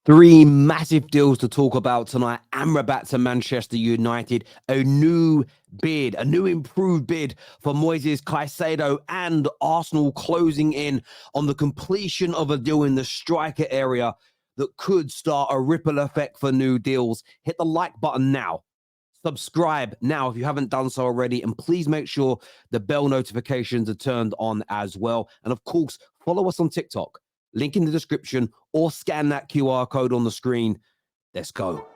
Three massive deals to talk about tonight. Amrabat to Manchester United, a new bid, a new improved bid for Moises Caicedo, and Arsenal closing in on the completion of a deal in the striker area that could start a ripple effect for new deals. Hit the like button now. Subscribe now if you haven't done so already, and please make sure the bell notifications are turned on as well. And of course, follow us on TikTok. Link in the description, or scan that QR code on the screen. Let's go.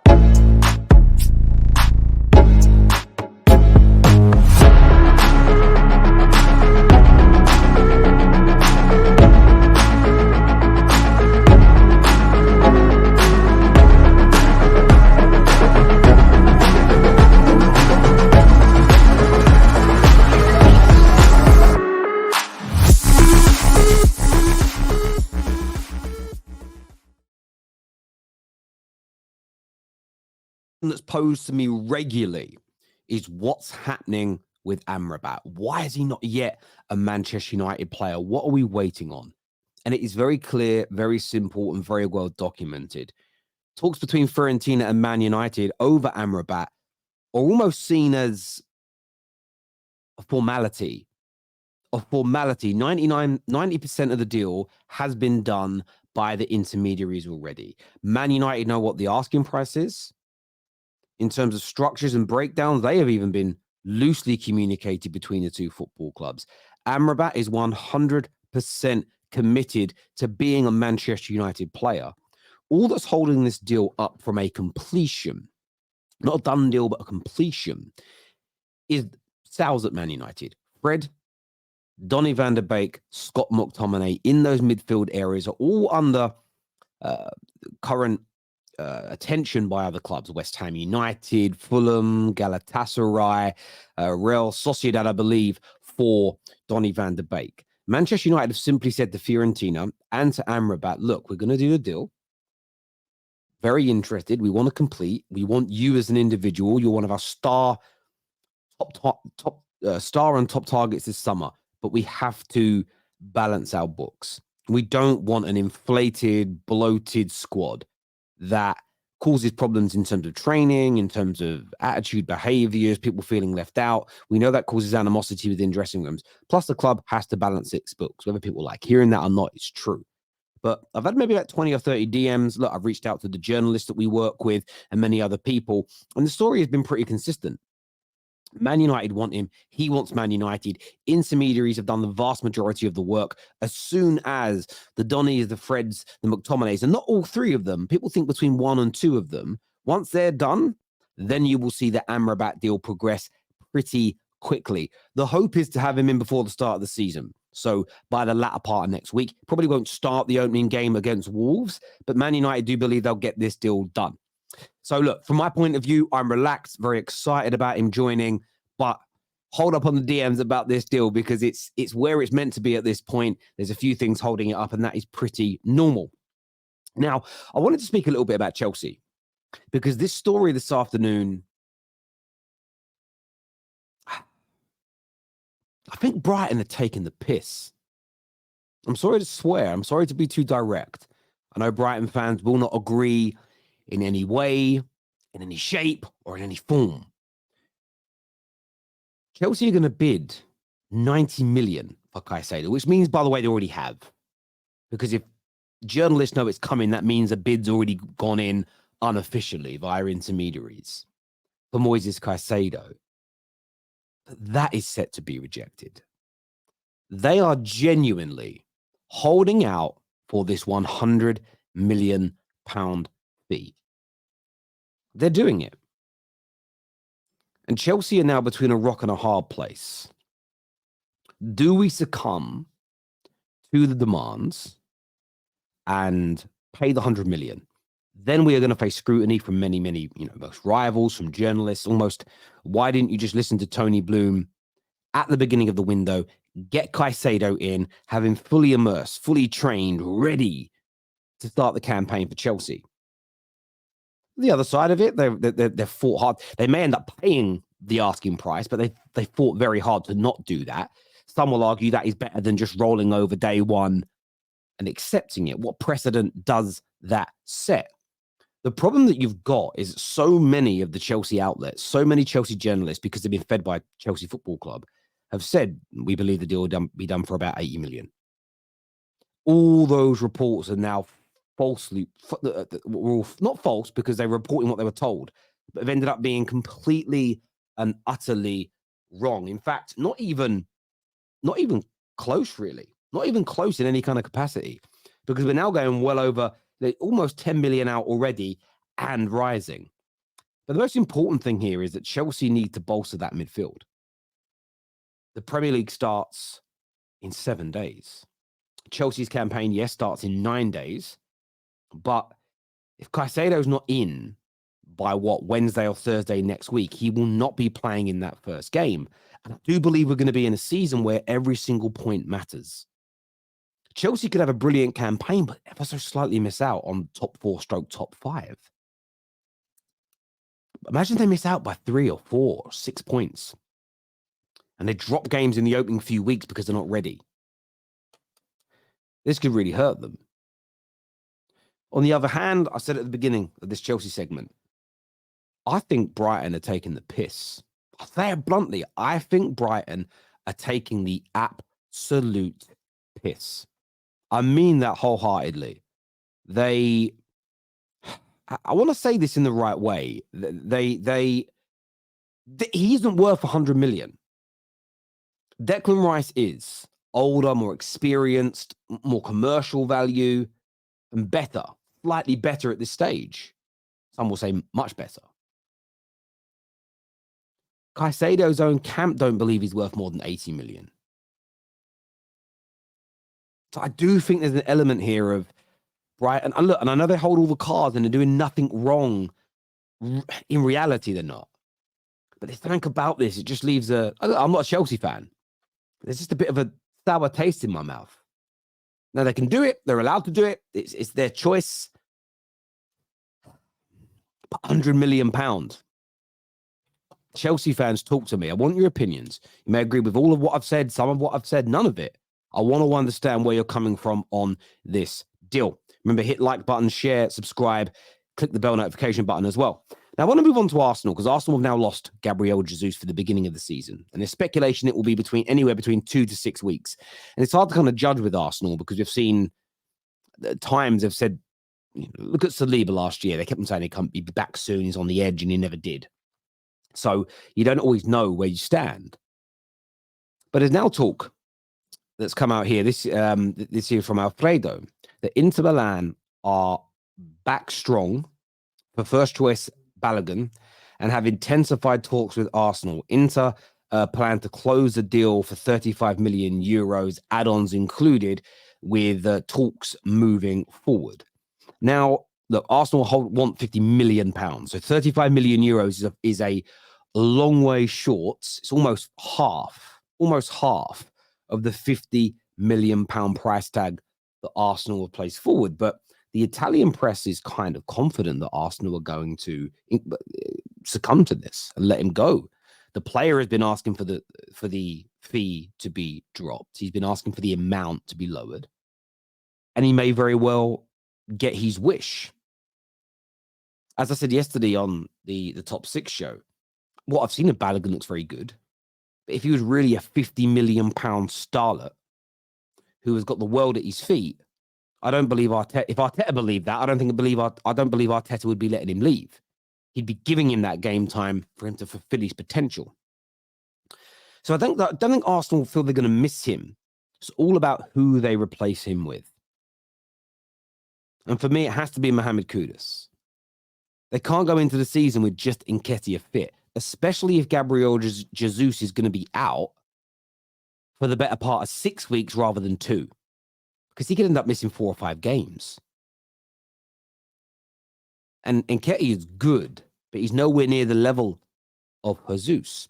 That's posed to me regularly is what's happening with Amrabat. Why is he not yet a Manchester United player? What are we waiting on? And it is very clear, very simple, and very well documented. Talks between Fiorentina and Man United over Amrabat are almost seen as a formality. 90% of the deal has been done by the intermediaries already. Man United know what the asking price is. In terms of structures and breakdowns, they have even been loosely communicated between the two football clubs. Amrabat is 100% committed to being a Manchester United player. All that's holding this deal up from a completion, not a done deal, but a completion, is sales at Man United. Fred, Donny van der Beek, Scott McTominay in those midfield areas are all under current attention by other clubs. West Ham United, Fulham, Galatasaray, Real Sociedad, I believe, for Donny van der Beek. Manchester United have simply said to Fiorentina and to Amrabat, look, we're going to do the deal. Very interested. We want to complete. We want you as an individual. You're one of our star and top targets this summer, but we have to balance our books. We don't want an inflated, bloated squad that causes problems in terms of training, in terms of attitude, behaviors, people feeling left out. We know that causes animosity within dressing rooms. Plus, the club has to balance its books. Whether people like hearing that or not, it's true. But I've had maybe about 20 or 30 DMs. Look, I've reached out to the journalists that we work with and many other people, and the story has been pretty consistent. Man United want him. He wants Man United. Intermediaries have done the vast majority of the work. As soon as the Donnies, the Freds, the McTominays, and not all three of them, people think between one and two of them, once they're done, then you will see the Amrabat deal progress pretty quickly. The hope is to have him in before the start of the season. So by the latter part of next week, probably won't start the opening game against Wolves, but Man United do believe they'll get this deal done. So look, from my point of view, I'm relaxed, very excited about him joining, but hold up on the DMs about this deal because it's where it's meant to be at this point. There's a few things holding it up, and that is pretty normal. Now, I wanted to speak a little bit about Chelsea because this story this afternoon, I think Brighton are taking the piss. I'm sorry to swear. I'm sorry to be too direct. I know Brighton fans will not agree in any way, in any shape, or in any form. Chelsea are going to bid 90 million for Caicedo, which means, by the way, they already have. Because if journalists know it's coming, that means a bid's already gone in unofficially via intermediaries for Moises Caicedo. But that is set to be rejected. They are genuinely holding out for this £100 million fee. They're doing it. And Chelsea are now between a rock and a hard place. Do we succumb to the demands and pay the 100 million? Then we are going to face scrutiny from many, most rivals, from journalists, almost, why didn't you just listen to Tony Bloom at the beginning of the window, get Caicedo in, have him fully immersed, fully trained, ready to start the campaign for Chelsea? The other side of it, they've fought hard. They may end up paying the asking price, but they fought very hard to not do that. Some will argue that is better than just rolling over day one and accepting it. What precedent does that set? The problem that you've got is so many of the Chelsea outlets, so many Chelsea journalists, because they've been fed by Chelsea Football Club, have said, we believe the deal will be done for about 80 million. All those reports are now falsely, not false because they're reporting what they were told, but have ended up being completely and utterly wrong. In fact, not even close, really. Not even close in any kind of capacity, because we're now going well over almost 10 million out already and rising. But the most important thing here is that Chelsea need to bolster that midfield. The Premier League starts in 7 days. Chelsea's campaign, yes, starts in 9 days. But if Caicedo's not in by Wednesday or Thursday next week, he will not be playing in that first game. And I do believe we're going to be in a season where every single point matters. Chelsea could have a brilliant campaign, but ever so slightly miss out on top 4 / top 5. Imagine they miss out by 3 or 4 or 6 points. And they drop games in the opening few weeks because they're not ready. This could really hurt them. On the other hand, I said at the beginning of this Chelsea segment, I think Brighton are taking the piss. I'll say it bluntly. I think Brighton are taking the absolute piss. I mean that wholeheartedly. I want to say this in the right way. He isn't worth 100 million. Declan Rice is older, more experienced, more commercial value, and better, slightly better at this stage. Some will say much better. Caicedo's own camp don't believe he's worth more than 80 million. So I do think there's an element here of Brighton. And look, and I know they hold all the cards and they're doing nothing wrong. In reality, they're not. But there's something about this. It just leaves I'm not a Chelsea fan. There's just a bit of a sour taste in my mouth. Now, they can do it. They're allowed to do it. It's their choice. But £100 million. Chelsea fans, talk to me. I want your opinions. You may agree with all of what I've said, some of what I've said, none of it. I want to understand where you're coming from on this deal. Remember, hit like button, share, subscribe, click the bell notification button as well. Now, I want to move on to Arsenal, because Arsenal have now lost Gabriel Jesus for the beginning of the season. And there's speculation it will be anywhere between 2 to 6 weeks. And it's hard to kind of judge with Arsenal, because we've seen at times they've said, look at Saliba last year. They kept on saying he can't be back soon. He's on the edge, and he never did. So you don't always know where you stand. But there's now talk that's come out here this year from Alfredo that Inter Milan are back strong for first choice Balogun and have intensified talks with Arsenal. Inter plan to close the deal for 35 million euros, add-ons included, with talks moving forward. Now, look, Arsenal want 50 million pounds. So 35 million euros is a long way short. It's almost half of the 50 million pound price tag that Arsenal have placed forward. But the Italian press is kind of confident that Arsenal are going to succumb to this and let him go. The player has been asking for the fee to be dropped. He's been asking for the amount to be lowered. And he may very well get his wish. As I said yesterday on the Top 6 show, what I've seen of Balogun looks very good. But if he was really a 50 million pound starlet who has got the world at his feet, I don't believe Arteta. If Arteta believed that, I don't believe Arteta would be letting him leave. He'd be giving him that game time for him to fulfill his potential. So I don't think Arsenal feel they're going to miss him. It's all about who they replace him with. And for me, it has to be Mohamed Kudus. They can't go into the season with just Nketiah fit, especially if Gabriel Jesus is going to be out for the better part of 6 weeks rather than 2. Because he could end up missing 4 or 5 games. And Nketiah is good, but he's nowhere near the level of Jesus.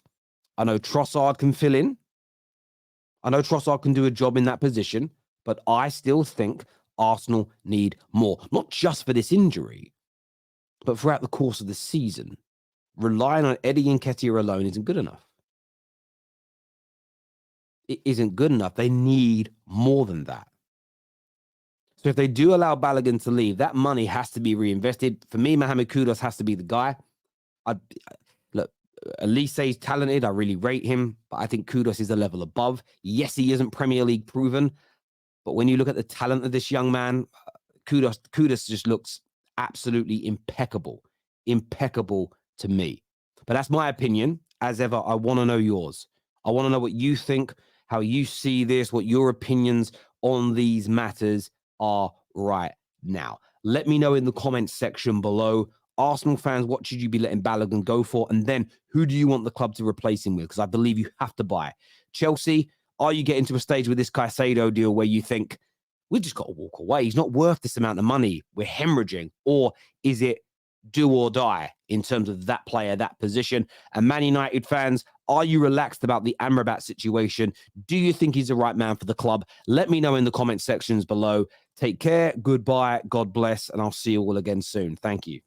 I know Trossard can fill in. I know Trossard can do a job in that position, but I still think Arsenal need more. Not just for this injury, but throughout the course of the season. Relying on Eddie Nketiah alone isn't good enough. It isn't good enough. They need more than that. So if they do allow Balogun to leave, that money has to be reinvested. For me, Mohamed Kudus has to be the guy. Look, Elise's talented. I really rate him, but I think Kudus is a level above. Yes, he isn't Premier League proven, but when you look at the talent of this young man, Kudus just looks absolutely impeccable to me. But that's my opinion. As ever, I want to know yours. I want to know what you think, how you see this, what your opinions on these matters are right now. Let me know in the comments section below. Arsenal fans, what should you be letting Balogun go for? And then who do you want the club to replace him with? Because I believe you have to buy. Chelsea, are you getting to a stage with this Caicedo deal where you think, we just got to walk away? He's not worth this amount of money. We're hemorrhaging. Or is it do or die in terms of that player, that position? And Man United fans, are you relaxed about the Amrabat situation? Do you think he's the right man for the club? Let me know in the comment sections below. Take care. Goodbye. God bless. And I'll see you all again soon. Thank you.